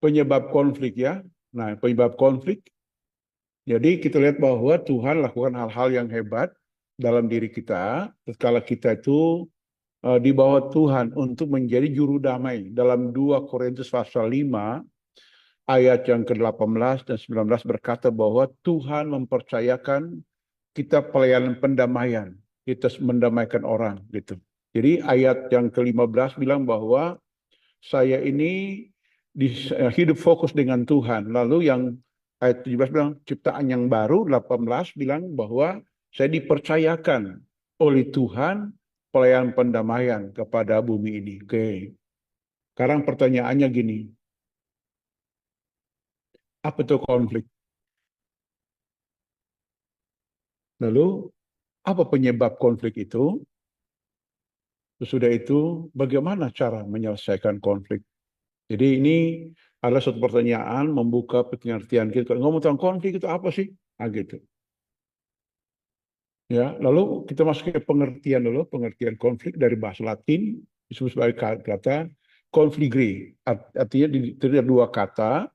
penyebab konflik ya. Nah, penyebab konflik. Jadi kita lihat bahwa Tuhan lakukan hal-hal yang hebat dalam diri kita. Tatkala kita itu di bawah Tuhan untuk menjadi juru damai. Dalam 2 Korintus pasal 5 ayat yang ke-18 dan 19 berkata bahwa Tuhan mempercayakan kita pelayanan pendamaian. Kita mendamaikan orang gitu. Jadi ayat yang ke-15 bilang bahwa saya ini hidup fokus dengan Tuhan. Lalu yang ayat 17 bilang ciptaan yang baru, 18 bilang bahwa saya dipercayakan oleh Tuhan pelayanan pendamaian kepada bumi ini. Oke. Sekarang pertanyaannya gini, apa itu konflik? Lalu apa penyebab konflik itu? Sesudah itu bagaimana cara menyelesaikan konflik? Jadi ini adalah suatu pertanyaan membuka pengertian kita. Kalau ngomong tentang konflik itu apa sih? Ah gitu. Ya, lalu kita masuk ke pengertian dulu, pengertian konflik dari bahasa Latin disebut sebagai kata confligere. Artinya terdiri dari dua kata,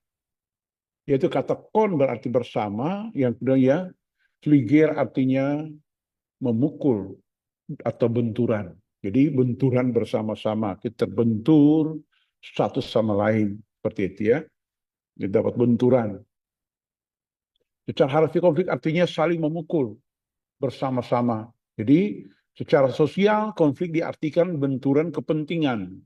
yaitu kata kon berarti bersama, yang kedua ya fliger artinya memukul atau benturan. Jadi benturan bersama-sama, kita bentur satu sama lain seperti itu ya. Kita dapat benturan. Secara harfiah konflik artinya saling memukul bersama-sama. Jadi secara sosial konflik diartikan benturan kepentingan,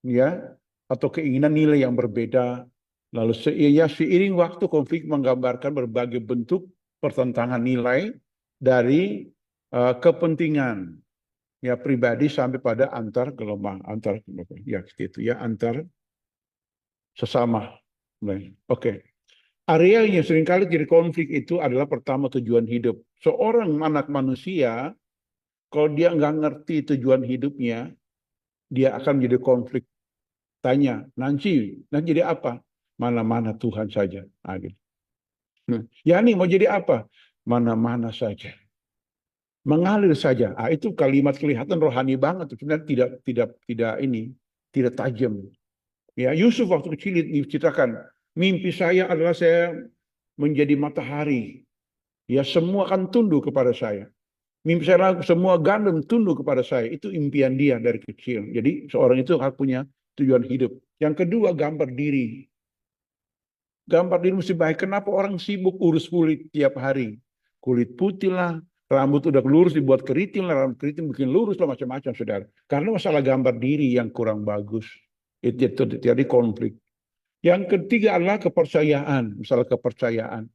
ya, atau keinginan nilai yang berbeda. Lalu seiring waktu konflik menggambarkan berbagai bentuk pertentangan nilai dari kepentingan ya pribadi sampai pada antar gelombang, antar ya itu ya antar sesama. Oke. Area yang seringkali jadi konflik itu adalah pertama tujuan hidup. Seorang anak manusia, kalau dia nggak ngerti tujuan hidupnya, dia akan menjadi konflik. Tanya, nanti jadi apa? Mana-mana Tuhan saja. Nah, gitu. Ya nih mau jadi apa? Mana-mana saja. Mengalir saja. Ah, itu kalimat kelihatan rohani banget. Sebenarnya tidak tajam. Ya, Yusuf waktu kecil diceritakan, mimpi saya adalah saya menjadi matahari. Ya, semua akan tunduk kepada saya. Mimpi saya semua gandum tunduk kepada saya. Itu impian dia dari kecil. Jadi seorang itu harus punya tujuan hidup. Yang kedua, gambar diri. Gambar diri mesti baik. Kenapa orang sibuk urus kulit tiap hari? Kulit putih lah, rambut udah lurus dibuat keriting lah, rambut keriting bikin lurus lah, macam-macam, saudara. Karena masalah gambar diri yang kurang bagus. Itu terjadi konflik. Yang ketiga adalah kepercayaan, masalah kepercayaan.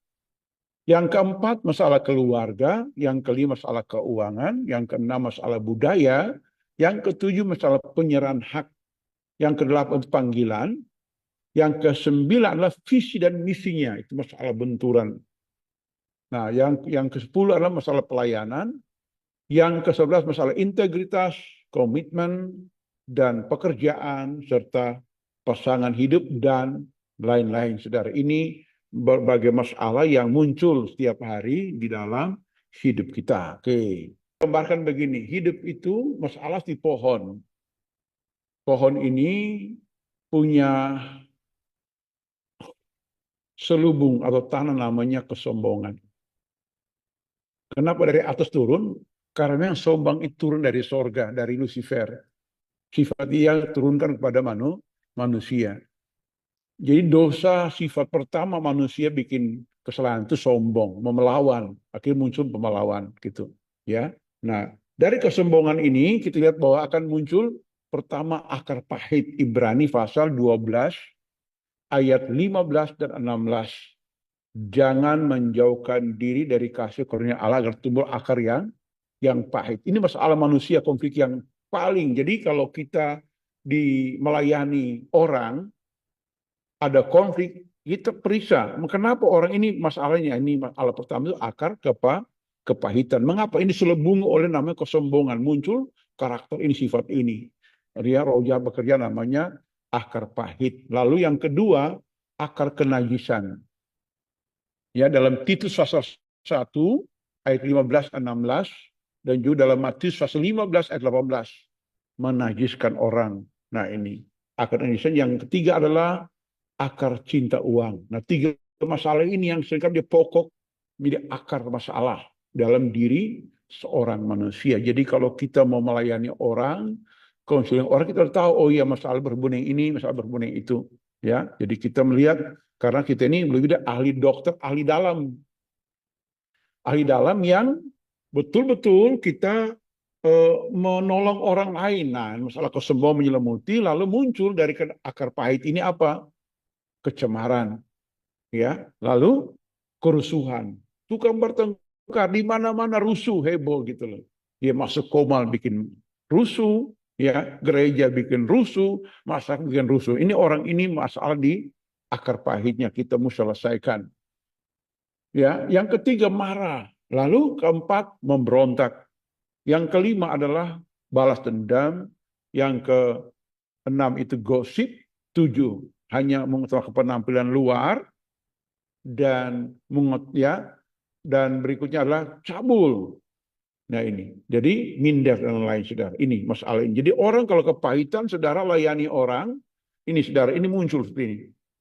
Yang keempat masalah keluarga, yang kelima masalah keuangan, yang keenam masalah budaya, yang ketujuh masalah penyerahan hak, yang kedelapan panggilan, yang kesembilan adalah visi dan misinya, itu masalah benturan. Nah, yang ke-10 adalah masalah pelayanan, yang ke-11 masalah integritas, komitmen, dan pekerjaan, serta pasangan hidup, dan lain-lain. Saudara, ini berbagai masalah yang muncul setiap hari di dalam hidup kita. Oke. Gambarkan begini, hidup itu masalah di pohon. Pohon ini punya selubung atau tanah namanya kesombongan. Kenapa dari atas turun? Karena yang sombong itu turun dari sorga, dari Lucifer. Sifat dia turunkan kepada manusia. Jadi dosa sifat pertama manusia bikin kesalahan itu sombong, melawan. Akhirnya muncul pemelawan gitu. Ya. Nah, dari kesombongan ini kita lihat bahwa akan muncul pertama akar pahit. Ibrani pasal 12 ayat 15 dan 16. Jangan menjauhkan diri dari kasih karunia Allah agar tumbuh akar yang pahit. Ini masalah manusia, konflik yang paling. Jadi kalau kita melayani orang, ada konflik, kita periksa. Kenapa orang ini masalahnya? Ini masalah pertama itu akar kepahitan. Mengapa ini selebung oleh namanya kesombongan? Muncul karakter ini, sifat ini. Dia roh jahat bekerja namanya akar pahit. Lalu yang kedua, akar kenajisan. Ya, dalam Titus pasal 1 ayat 15 dan 16 dan juga dalam Matius pasal 15 ayat 18 menajiskan orang. Nah, ini akar kenajisan. Yang ketiga adalah akar cinta uang. Nah, tiga masalah ini yang seringkali dia pokok menjadi akar masalah dalam diri seorang manusia. Jadi kalau kita mau melayani orang, konseling orang, kita harus tahu, oh iya masalah berhubungan yang ini, masalah berhubungan yang itu. Ya, jadi kita melihat karena kita ini lebih dari ahli dokter, ahli dalam yang betul-betul kita menolong orang lain. Nah, masalah kesombongan menyelimuti, lalu muncul dari akar pahit ini apa? Kecemaran, ya, lalu kerusuhan, tukang bertengkar di mana-mana, rusuh heboh gitu loh. Dia masuk komal bikin rusuh, ya, gereja bikin rusuh, masyarakat bikin rusuh. Ini orang ini masalah di akar pahitnya kita mau selesaikan. Ya, yang ketiga marah, lalu keempat memberontak. Yang kelima adalah balas dendam, yang keenam itu gosip, tujuh hanya mengutamakan penampilan luar, dan ya, dan berikutnya adalah cabul. Nah ini, jadi minder dan lain saudara. Ini masalah ini. Jadi orang kalau kepahitan, saudara layani orang, ini saudara, ini muncul seperti ini,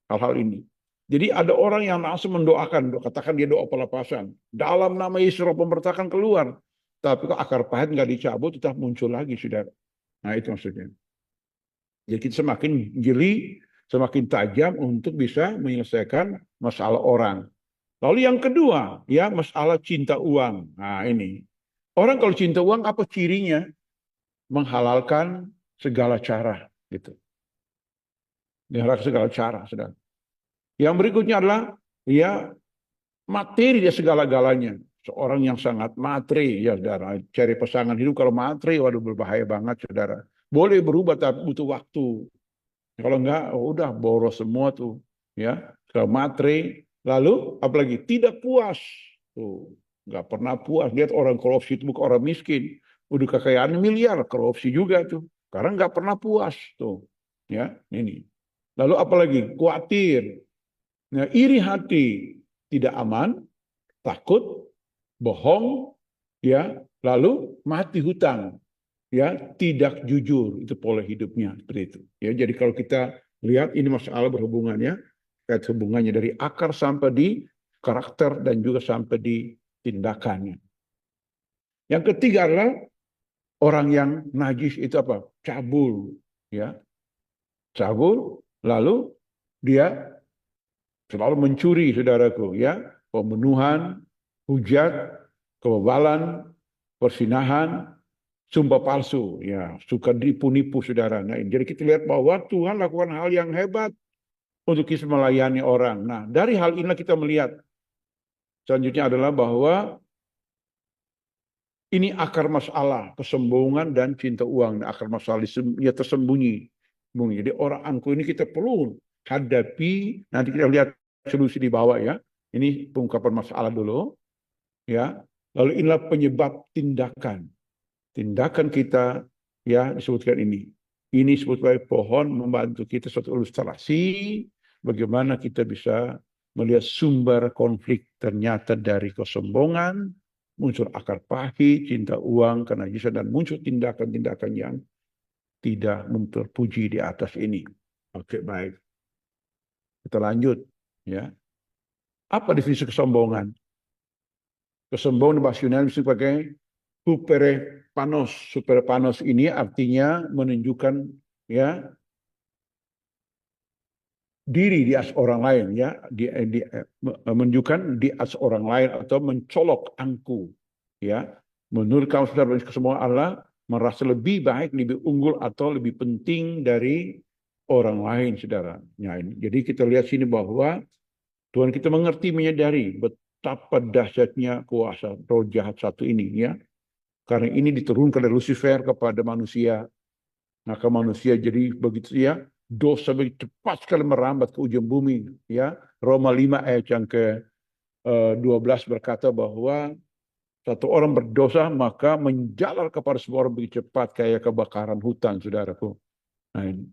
hal-hal ini. Jadi ada orang yang langsung mendoakan, katakan dia doa pelepasan. Dalam nama Yesus roh pemberontakan keluar. Tapi kok akar pahit nggak dicabut, tetap muncul lagi, saudara. Nah itu maksudnya. Jadi kita semakin jeli, semakin tajam untuk bisa menyelesaikan masalah orang. Lalu yang kedua, ya masalah cinta uang. Nah ini, orang kalau cinta uang apa cirinya? Menghalalkan segala cara, gitu. Menghalalkan segala cara, saudara. Yang berikutnya adalah, ya materi dia segala-galanya. Seorang yang sangat materi, ya saudara. Cari pasangan hidup kalau materi, waduh berbahaya banget, saudara. Boleh berubah tapi butuh waktu. Kalau enggak, oh udah boros semua tuh, ya. Kalau materi, lalu apalagi tidak puas, tuh nggak pernah puas. Lihat orang korupsi itu bukan orang miskin, udah kekayaan miliar, korupsi juga tuh, karena nggak pernah puas tuh, ya ini. Lalu apalagi khawatir, nah, iri hati, tidak aman, takut, bohong, ya, lalu mati hutang, ya, tidak jujur, itu pola hidupnya seperti itu. Ya, jadi kalau kita lihat ini masalah berhubungannya, kait hubungannya dari akar sampai di karakter dan juga sampai di tindakannya. Yang ketiga adalah orang yang najis itu apa? Cabul, ya, cabul, lalu dia selalu mencuri, saudaraku, ya, pembunuhan, hujat, kebebalan, persinahan, sumpah palsu, ya, suka nipu-nipu, saudara. Nah, jadi kita lihat bahwa Tuhan lakukan hal yang hebat untuk kita melayani orang. Nah, dari hal inilah kita melihat selanjutnya adalah bahwa ini akar masalah, kesombongan dan cinta uang. Nah, akar masalah ya tersembunyi. Jadi orang angkuh ini kita perlu hadapi. Nanti kita lihat solusi di bawah, ya. Ini pengungkapan masalah dulu, ya. Lalu inilah penyebab tindakan. Tindakan kita, ya, disebutkan ini. Ini disebut sebagai pohon membantu kita suatu ilustrasi bagaimana kita bisa melihat sumber konflik ternyata dari kesombongan, muncul akar pahit, cinta uang, kenajisan, dan muncul tindakan-tindakan yang tidak terpuji di atas ini. Oke, baik. Kita lanjut, ya. Apa definisi kesombongan? Kesombongan di bahasa Yunani sebagai huperepanos. Huperepanos ini artinya menunjukkan, ya, diri di atas orang lain, ya, menunjukkan di atas orang lain atau mencolok angku, ya. Menurut kaum saudara kesombongan Allah merasa lebih baik, lebih unggul atau lebih penting dari orang lain, saudara. Ya, ini. Jadi kita lihat sini bahwa Tuhan kita mengerti, menyadari betapa dahsyatnya kuasa roh jahat satu ini, ya. Karena ini diturunkan dari Lucifer kepada manusia, maka manusia jadi begitu, ya, dosa begitu cepat sekali merambat ke ujung bumi, ya. Roma 5 ayat yang ke-12 berkata bahwa satu orang berdosa maka menjalar kepada semua orang begitu cepat kayak kebakaran hutan, saudaraku. Nah, ini,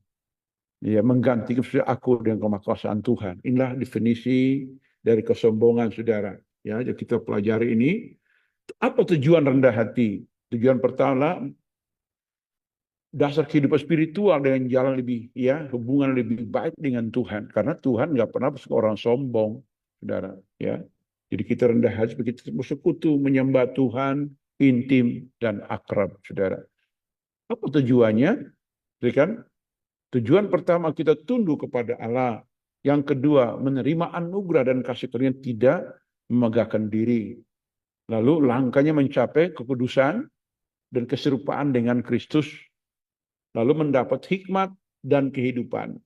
ya, menggantikan aku dengan kemakuasaan Tuhan. Inilah definisi dari kesombongan, saudara. Ya, jadi kita pelajari ini. Apa tujuan rendah hati? Tujuan pertama, dasar kehidupan spiritual dengan jalan lebih, ya, hubungan lebih baik dengan Tuhan. Karena Tuhan nggak pernah suka orang sombong, saudara. Ya, jadi kita rendah hati, kita bersekutu menyembah Tuhan intim dan akrab, saudara. Apa tujuannya? Jadi kan tujuan pertama kita tunduk kepada Allah. Yang kedua, menerima anugerah dan kasih karunia, tidak memegahkan diri. Lalu langkahnya mencapai kekudusan dan keserupaan dengan Kristus. Lalu mendapat hikmat dan kehidupan.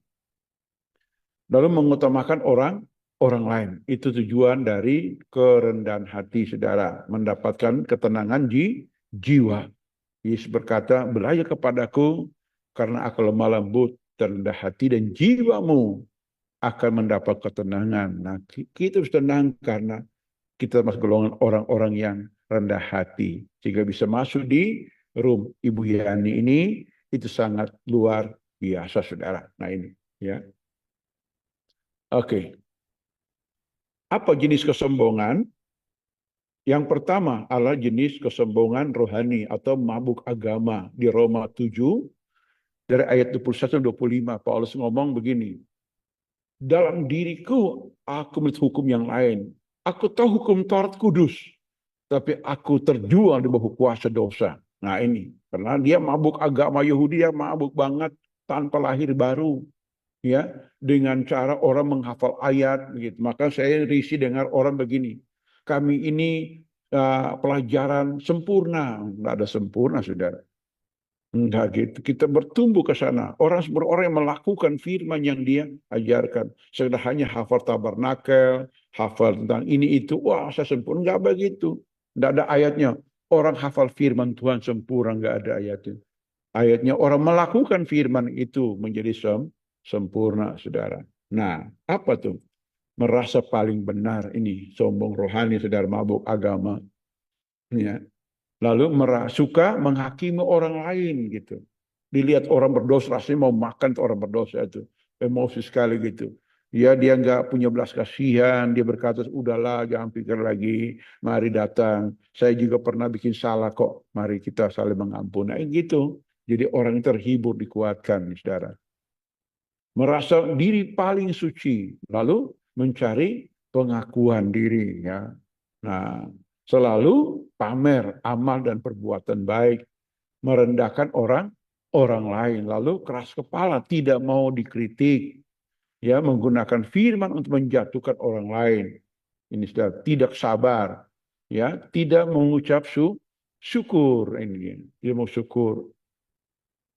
Lalu mengutamakan orang lain. Itu tujuan dari kerendahan hati, saudara. Mendapatkan ketenangan jiwa. Yesus berkata, belajar kepadaku karena aku lemah lembut, terendah hati, dan jiwamu akan mendapat ketenangan. Nah, kita harus tenang karena kita masuk golongan orang-orang yang rendah hati. Sehingga bisa masuk di room Ibu Yani ini, itu sangat luar biasa, saudara. Nah ini, ya. Oke. Apa jenis kesombongan? Yang pertama adalah jenis kesombongan rohani atau mabuk agama. Di Roma 7, dari ayat 21-25, Paulus ngomong begini. Dalam diriku, aku melihat hukum yang lain. Aku tahu hukum Taurat kudus, tapi aku terjual di bawah kuasa dosa. Nah ini, karena dia mabuk agama Yahudi, dia mabuk banget tanpa lahir baru. Ya, dengan cara orang menghafal ayat gitu. Maka saya risih dengar orang begini. Kami ini pelajaran sempurna, nggak ada sempurna, saudara. Enggak gitu. Kita bertumbuh ke sana. Orang yang melakukan firman yang dia ajarkan. Sekedar hanya hafal tabernakel, hafal tentang ini itu. Wah, saya sempurna. Enggak begitu. Enggak ada ayatnya. Orang hafal firman Tuhan sempurna, enggak ada ayatnya. Ayatnya orang melakukan firman itu menjadi sempurna, saudara. Nah, apa tuh? Merasa paling benar ini. Sombong rohani, saudara, mabuk agama. Ya. Lalu suka menghakimi orang lain gitu. Dilihat orang berdosa, rasanya mau makan tuh orang berdosa itu. Emosi sekali gitu. Ya, dia nggak punya belas kasihan, dia berkata, udahlah jangan pikir lagi, mari datang. Saya juga pernah bikin salah kok, mari kita saling mengampuni. Nah, gitu. Jadi orang terhibur, dikuatkan, saudara. Merasa diri paling suci, lalu mencari pengakuan diri, ya. Nah, selalu pamer amal dan perbuatan baik, merendahkan orang lain, lalu keras kepala, tidak mau dikritik, ya, menggunakan firman untuk menjatuhkan orang lain. Ini sudah tidak sabar, ya, tidak mengucap syukur, ini dia mau syukur,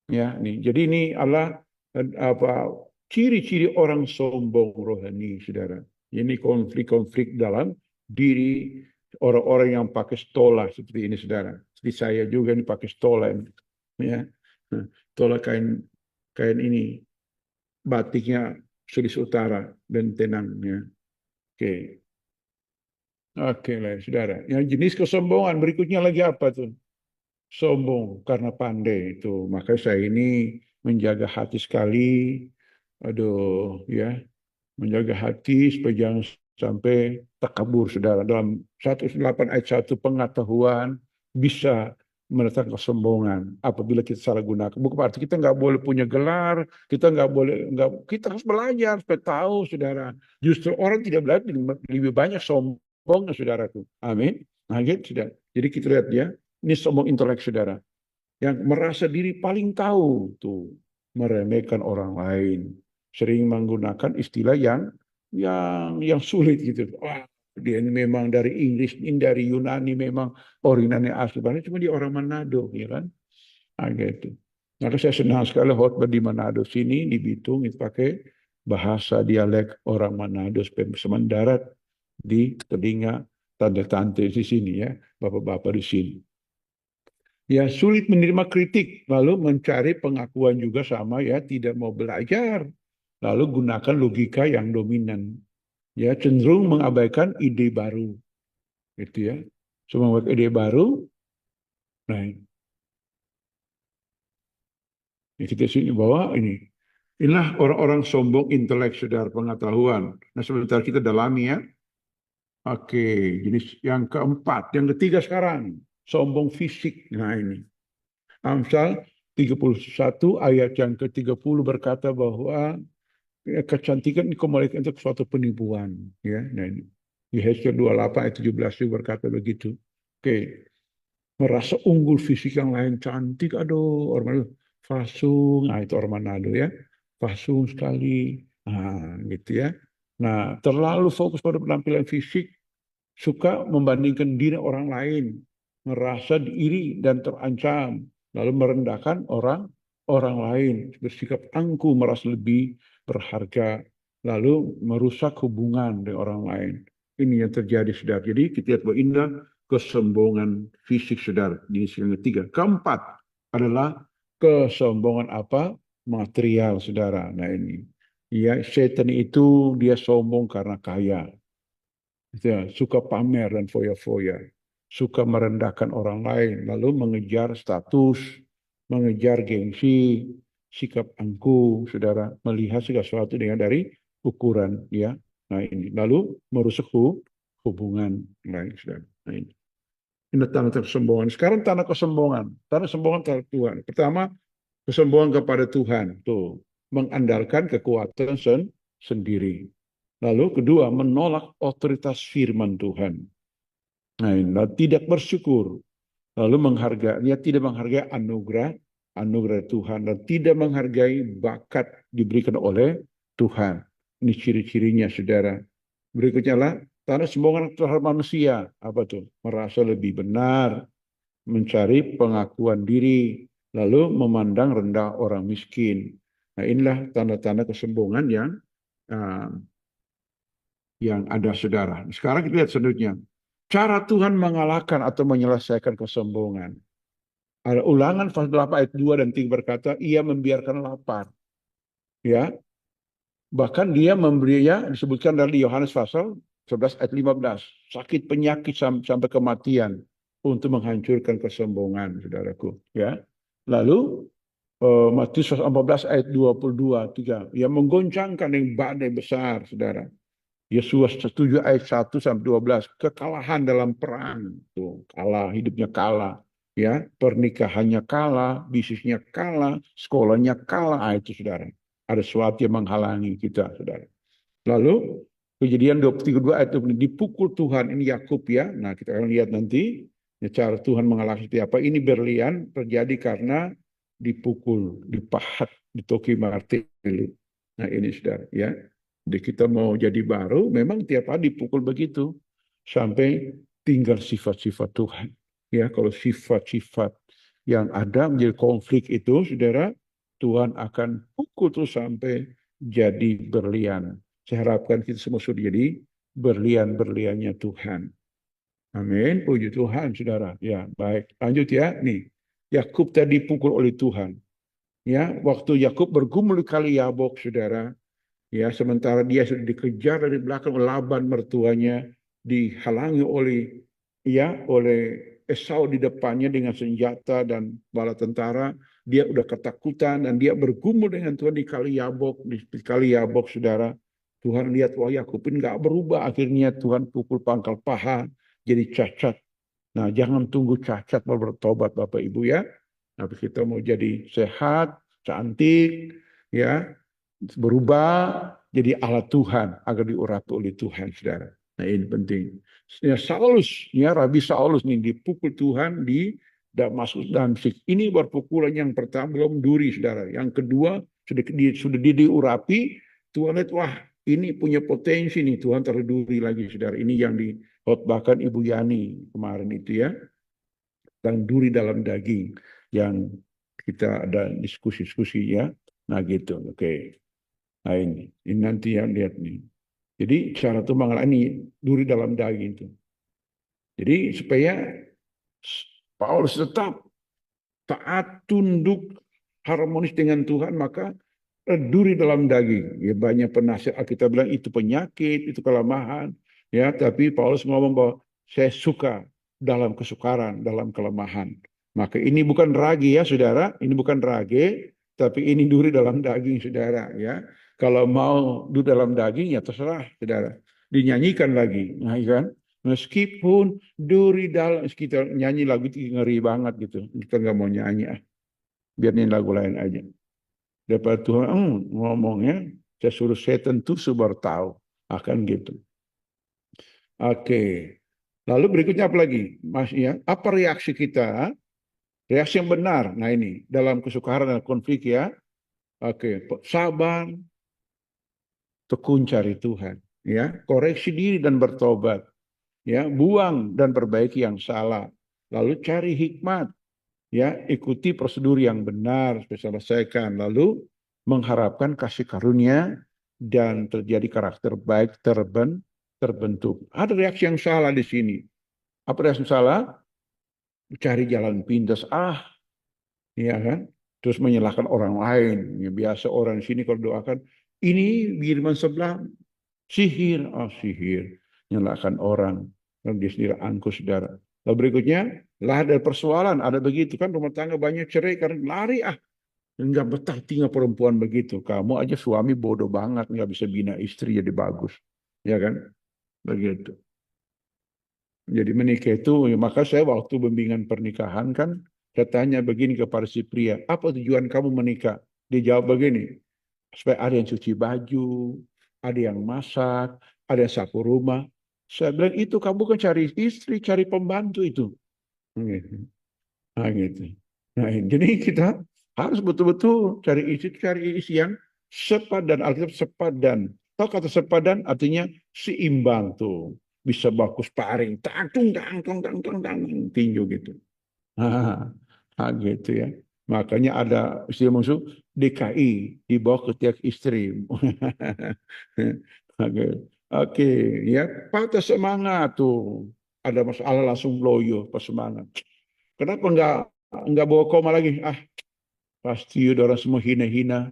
ya. Nih, jadi ini adalah apa ciri-ciri orang sombong rohani, saudara. Ini konflik-konflik dalam diri orang-orang yang pakai stola seperti ini, saudara. Seperti saya juga ini pakai stola, ya. Stola kain kain ini batiknya Sulawesi Utara dan tenangnya. Oke, oke lah, saudara. Yang jenis kesombongan berikutnya lagi apa tuh? Sombong karena pandai itu. Maka saya ini menjaga hati sekali. Aduh, ya, menjaga hati supaya jangan sampai takabur, saudara. Dalam 108 ayat 1, pengetahuan bisa mendatangkan kesombongan apabila kita salah gunakan. Bukan berarti kita nggak boleh punya gelar, kita nggak boleh, nggak, kita harus belajar supaya tahu, saudara. Justru orang tidak belajar lebih banyak sombongnya, saudaraku. Amin. Nah, gitu, saudara. Jadi kita lihat ya, ini sombong intelek, saudara. Yang merasa diri paling tahu tuh, meremehkan orang lain, sering menggunakan istilah yang sulit gitu. Wah, dia ini memang dari Inggris, ini dari Yunani, memang originalnya asli banget, cuma dia orang Manado, ya kan? Nah, gitu. Maka saya senang sekali khotbah di Manado sini, di Bitung, itu pakai bahasa dialek orang Manado supaya bisa mendarat di telinga tante-tante di sini, ya, bapak-bapak di sini. Ya, sulit menerima kritik, lalu mencari pengakuan juga sama, ya, tidak mau belajar, lalu gunakan logika yang dominan, ya, cenderung mengabaikan ide baru, gitu ya. Semua ide baru, nah, ya, kita sini bahwa inilah orang-orang sombong intelek, saudara, pengetahuan. Nah, sebentar kita dalami, ya. Oke, jenis yang keempat, yang ketiga sekarang, sombong fisik. Nah ini, Amsal 31 ayat yang ke-30 berkata bahwa kecantikan dikembalikan untuk suatu penipuan, ya. Nah, ini di Heskel 28 ayat 17 juga berkata begitu. Oke, merasa unggul fisik yang lain cantik, aduh orang Manado fasung, nah itu orang Manado ya, fasung sekali, nah gitu ya. Nah, terlalu fokus pada penampilan fisik, suka membandingkan diri orang lain, merasa iri dan terancam, lalu merendahkan orang lain, bersikap angkuh, merasa lebih berharga, lalu merusak hubungan dengan orang lain. Ini yang terjadi, saudara. Jadi kita lihat bahwa indah kesombongan fisik, saudara. Jenis yang ketiga. Keempat adalah kesombongan apa? Material, saudara. Nah ini. Ya, setan itu dia sombong karena kaya. Ya, suka pamer dan foya-foya, suka merendahkan orang lain, lalu mengejar status, mengejar gengsi, sikap angkuh, saudara, melihat segala sesuatu dengan dari ukuran, ya. Nah ini, lalu merusak hubungan lain, saudara. Nah ini tanda kesombongan. Sekarang tanda kesombongan, tanda kesombongan terhadap Tuhan. Pertama, kesombongan kepada Tuhan, tuh, mengandalkan kekuatan sendiri. Lalu kedua, menolak otoritas firman Tuhan. Nah, tidak bersyukur. Lalu dia tidak menghargai anugerah Tuhan dan tidak menghargai bakat diberikan oleh Tuhan. Ini ciri-cirinya, saudara. Berikutnya lah, tanda sombongan terhadap manusia. Apa tuh? Merasa lebih benar, mencari pengakuan diri, lalu memandang rendah orang miskin. Nah, inilah tanda-tanda kesombongan uh, yang ada, saudara. Sekarang kita lihat selanjutnya. Cara Tuhan mengalahkan atau menyelesaikan kesombongan. Ada Ulangan pasal 8 ayat 2 dan 3 berkata, ia membiarkan lapar. Ya, bahkan dia memberinya, disebutkan dari Yohanes pasal 11 ayat 15. Sakit penyakit sampai kematian untuk menghancurkan kesombongan, saudaraku. Ya, lalu Matius 14 ayat 22, 3. Ia menggoncangkan yang badai besar, saudara. Yesus 7 ayat 1 sampai 12, kekalahan dalam perang, tuh, kalah, hidupnya kalah, ya, pernikahannya kalah, bisnisnya kalah, sekolahnya kalah, itu saudara. Ada sesuatu yang menghalangi kita, saudara. Lalu Kejadian 22 ayat 20, dipukul Tuhan, ini Yakub ya. Nah, kita akan lihat nanti ya, cara Tuhan mengalahkan seperti apa. Ini berlian terjadi karena dipukul, dipahat, ditoki martil. Nah, ini saudara ya. Jadi kita mau jadi baru, memang tiap hari dipukul begitu sampai tinggal sifat-sifat Tuhan. Ya, kalau sifat-sifat yang ada menjadi konflik itu, saudara, Tuhan akan pukul terus sampai jadi berlian. Saya harapkan kita semua sudah jadi berlian-berliannya Tuhan. Amin. Puji Tuhan, saudara. Ya, baik. Lanjut ya. Nih, Yakub tadi pukul oleh Tuhan. Ya, waktu Yakub bergumul kali Yabok, saudara. Ya, sementara dia sudah dikejar dari belakang oleh Laban mertuanya, dihalangi oleh Esau di depannya dengan senjata dan bala tentara. Dia udah ketakutan dan dia bergumul dengan Tuhan di kali Yabok, saudara. Tuhan lihat, wah Yakub ini nggak berubah. Akhirnya Tuhan pukul pangkal paha jadi cacat. Nah, jangan tunggu cacat baru bertobat, Bapak Ibu ya. Tapi kita mau jadi sehat, cantik, ya, berubah jadi alat Tuhan agar diurapi oleh Tuhan, saudara. Nah, ini penting. Ya, Rabi Saulus nih dipukul Tuhan di Damaskus Damsik. Ini baru pukulan yang pertama, belum duri, saudara. Yang kedua sudah diurapi. Tuhan lihat, wah ini punya potensi nih, Tuhan taruh duri lagi, saudara. Ini yang dikhotbahkan Ibu Yani kemarin itu ya, tentang duri dalam daging yang kita ada diskusi-diskusi ya. Nah gitu, oke. Nah ini nanti yang lihat nih. Jadi cara itu mengalami duri dalam daging itu. Jadi supaya Paulus tetap taat, tunduk, harmonis dengan Tuhan, maka duri dalam daging. Ya, banyak penasihat kita bilang itu penyakit, itu kelemahan. Ya, tapi Paulus ngomong bahwa saya suka dalam kesukaran, dalam kelemahan. Maka ini bukan ragi ya, saudara. Ini bukan ragi, tapi ini duri dalam daging, saudara. Ya, kalau mau duri dalam daging ya terserah, saudara. Dinyanyikan lagi, nah, kan? Meskipun duri dalam, kita nyanyi lagu itu ngeri banget gitu. Kita nggak mau nyanyi. biar ini lagu lain aja. Daripada Tuhan ngomongnya, saya suruh setan tuh sebar tahu. Akan gitu. Oke. Lalu berikutnya apa lagi? Mas ya, apa reaksi kita? Reaksi yang benar. Nah ini dalam kesukaran dan konflik ya. Oke, sabar, tekun cari Tuhan, ya, koreksi diri dan bertobat, ya, buang dan perbaiki yang salah, lalu cari hikmat, ya, ikuti prosedur yang benar, selesaikan, lalu mengharapkan kasih karunia dan terjadi karakter baik terbentuk. Ada reaksi yang salah di sini. Apa reaksi yang salah? Cari jalan pintas, ya kan? Terus menyalahkan orang lain. Ya, biasa orang sini kalau doakan, ini firman sebelah sihir, sihir, nyalakan orang, dan dia sendiri angkuh saudara. Lalu berikutnya, lah ada persoalan, ada begitu kan rumah tangga banyak cerai karena lari nggak betah tinggal perempuan begitu. Kamu aja suami bodoh banget, nggak bisa bina istri jadi bagus, ya kan? Begitu. Jadi menikah itu, ya, maka saya waktu bimbingan pernikahan kan, saya tanya begini kepada si pria, apa tujuan kamu menikah? Dia jawab begini, supaya ada yang cuci baju, ada yang masak, ada yang sapu rumah. Saya bilang itu kamu kan cari istri, cari pembantu itu. Gitu. Nah, gitu. Nah, jadi kita harus betul-betul cari istri yang sepadan. Alkitab sepadan. Tahu kata sepadan artinya seimbang tuh. Bisa bagus paring, tang, tinju gitu. Nah, gitu ya. Makanya ada istilah musuh DKI dibawa ke tiap istri. Oke, oke, ya patah semangat tuh. Ada masalah langsung loyo pas semangat. Kenapa enggak bawa koma lagi? Pasti udah orang semua hina-hina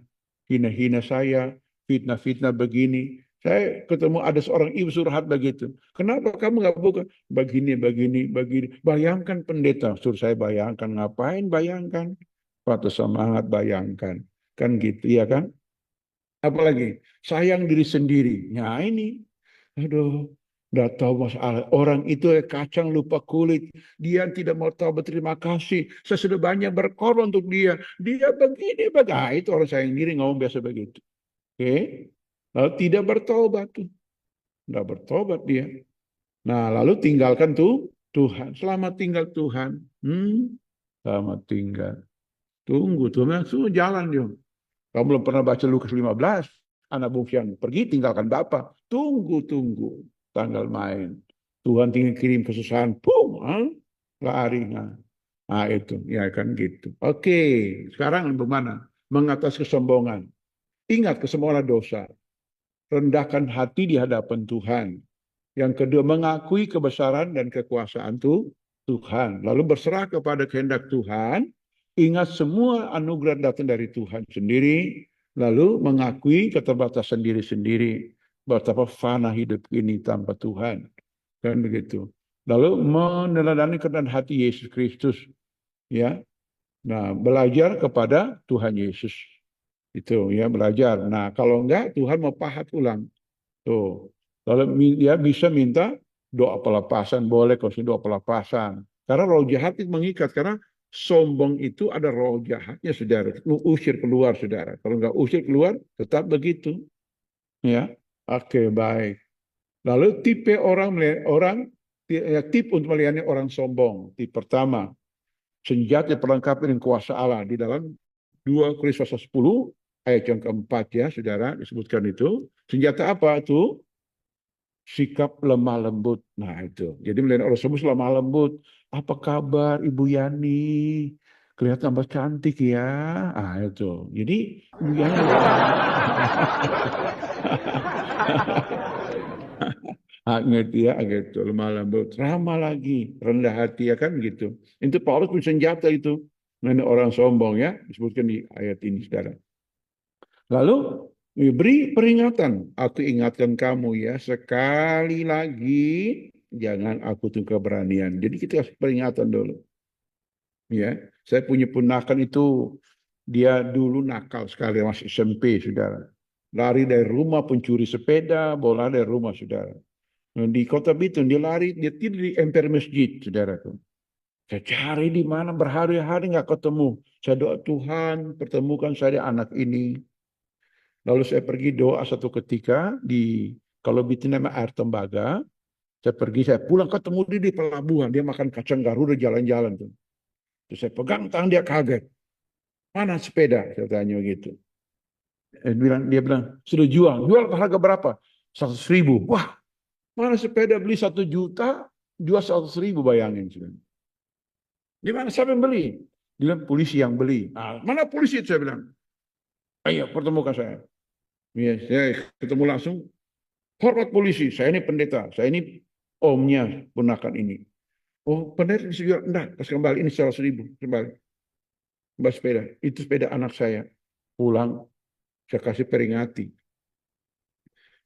saya, fitnah-fitnah begini. Saya ketemu ada seorang ibu surhat begitu. Kenapa kamu nggak buka? Begini. Bayangkan pendeta, suruh saya bayangkan. Ngapain bayangkan? Patah semangat bayangkan. Kan gitu, ya kan? Apalagi sayang diri sendiri. Nah ini, aduh, udah tahu masalah. Orang itu kacang lupa kulit. Dia tidak mau tahu berterima kasih. Saya sudah banyak berkorban untuk dia. Dia begini. Itu orang sayang diri ngomong biasa begitu. Oke. Lalu tidak bertobat tuh. Tidak bertobat dia. Nah lalu tinggalkan tuh Tuhan. Selamat tinggal Tuhan. Selamat tinggal. Tunggu Tuhan. Suruh jalan dia. Kamu belum pernah baca Lukas 15. Anak bungsu yang pergi tinggalkan Bapa. Tunggu. Tanggal main. Tuhan tinggal kirim kesusahan. Lari. Nah, itu. Ya kan gitu. Oke. Sekarang bagaimana? Mengatasi kesombongan. Ingat kesombongan dosa. Rendahkan hati di hadapan Tuhan. Yang kedua, mengakui kebesaran dan kekuasaan Tuhan. Lalu berserah kepada kehendak Tuhan. Ingat semua anugerah datang dari Tuhan sendiri. Lalu mengakui keterbatasan diri sendiri. Betapa fana hidup ini tanpa Tuhan. Kan begitu. Lalu meneladani kerendahan hati Yesus Kristus. Ya. Nah, belajar kepada Tuhan Yesus. Itu ya, belajar. Nah, kalau enggak, Tuhan mau pahat ulang. Tuh. Lalu ya bisa minta doa pelepasan, boleh kalau doa pelepasan. Karena roh jahat itu mengikat, karena sombong itu ada roh jahatnya, saudara. Usir keluar, saudara. Kalau nggak usir keluar, tetap begitu. Ya, oke, baik. Lalu tipe tip untuk melayani orang sombong. Tip pertama, senjata perlengkapan dengan kuasa Allah di dalam 2 Korintus 10 ayat yang keempat ya, saudara, disebutkan itu. Senjata apa itu? Sikap lemah lembut. Nah itu. Jadi melihat orang semua lemah lembut. Apa kabar Ibu Yani? Kelihatan tambah cantik ya. Itu. Jadi Ibu Yani. Ngerti ya, gitu. Lemah lembut. Ramah lagi. Rendah hati ya kan gitu. Itu Paulus pun senjata itu. Mengenai orang sombong ya. Disebutkan di ayat ini saudara. Lalu beri peringatan. Aku ingatkan kamu ya, sekali lagi jangan aku tuh keberanian. Jadi kita harus peringatan dulu. Ya, saya punya ponakan itu, dia dulu nakal sekali masih SMP, saudara. Lari dari rumah, pencuri sepeda, bola dari rumah, saudara. Di Kota Bitung dia lari, dia tidur di emper masjid, saudara. Saya cari di mana berhari-hari nggak ketemu. Saya doa Tuhan pertemukan saya anak ini. Lalu saya pergi doa satu ketika kalau bikin nama air tembaga. Saya pulang ketemu dia di pelabuhan. Dia makan kacang Garuda jalan-jalan tuh. Terus saya pegang tangan dia kaget. Mana sepeda? Saya tanya gitu. Dia bilang sudah jual. Jual harga berapa? 100.000. Wah, mana sepeda beli 1 juta, jual 100.000 bayangin. Di mana siapa yang beli? Dia bilang polisi yang beli. Nah, mana polisi itu saya bilang. Ayo pertemukan saya. Ya, saya ketemu langsung. Hormat polisi, saya ini pendeta, saya ini omnya ponakan ini. Oh, pendeta bisa jual? Enggak, kasih kembali ini 100.000. Kembali. Kembali sepeda. Itu sepeda anak saya. Pulang, saya kasih peringati.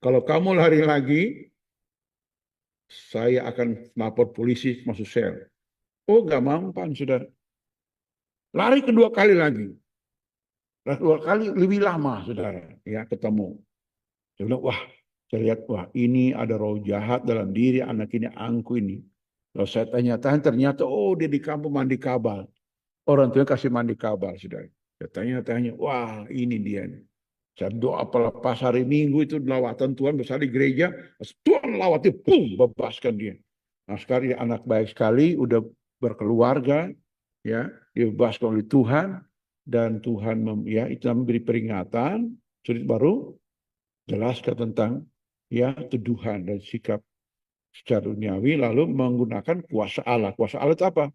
Kalau kamu lari lagi, saya akan lapor polisi masuk sel. Oh, nggak mampan, sudah. Lari kedua kali lagi. Kedua kali lebih lama, saudara. Ya, ketemu. Saya bilang, wah, saya lihat, wah, ini ada roh jahat dalam diri anak ini, angku ini. Lalu saya tanya-tanya, ternyata, oh, dia di kampung mandi kabal. Orang tua kasih mandi kabal, saudara. Saya tanya-tanya, wah, ini dia. Saya doa pas hari Minggu itu lawatan Tuhan besar di gereja. Tuhan lawati, pum, bebaskan dia. Nah, sekarang dia anak baik sekali, udah berkeluarga, ya, dibebaskan oleh Tuhan. Dan Tuhan ya, itu memberi peringatan, sudut baru, jelaskan tentang ya tuduhan dan sikap secara duniawi, lalu menggunakan kuasa Allah. Kuasa Allah itu apa?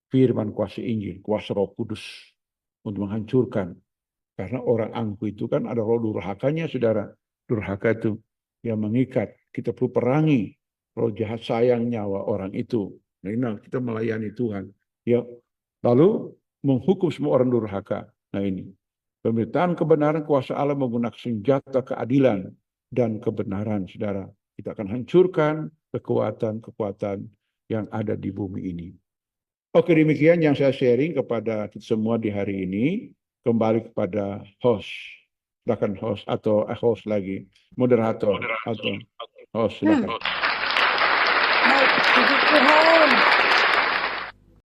Firman, kuasa Injil, kuasa Roh Kudus untuk menghancurkan. Karena orang angku itu kan ada roh durhakanya, saudara. Durhaka itu yang mengikat. Kita perlu perangi roh jahat sayang nyawa orang itu. Nah, kita melayani Tuhan. Ya, lalu menghukum semua orang durhaka. Nah ini. Pemberitaan kebenaran kuasa Allah menggunakan senjata keadilan dan kebenaran, saudara. Kita akan hancurkan kekuatan-kekuatan yang ada di bumi ini. Oke, demikian yang saya sharing kepada kita semua di hari ini. Kembali kepada host. Silakan host atau host lagi. Moderator atau host, silakan. Puji Tuhan.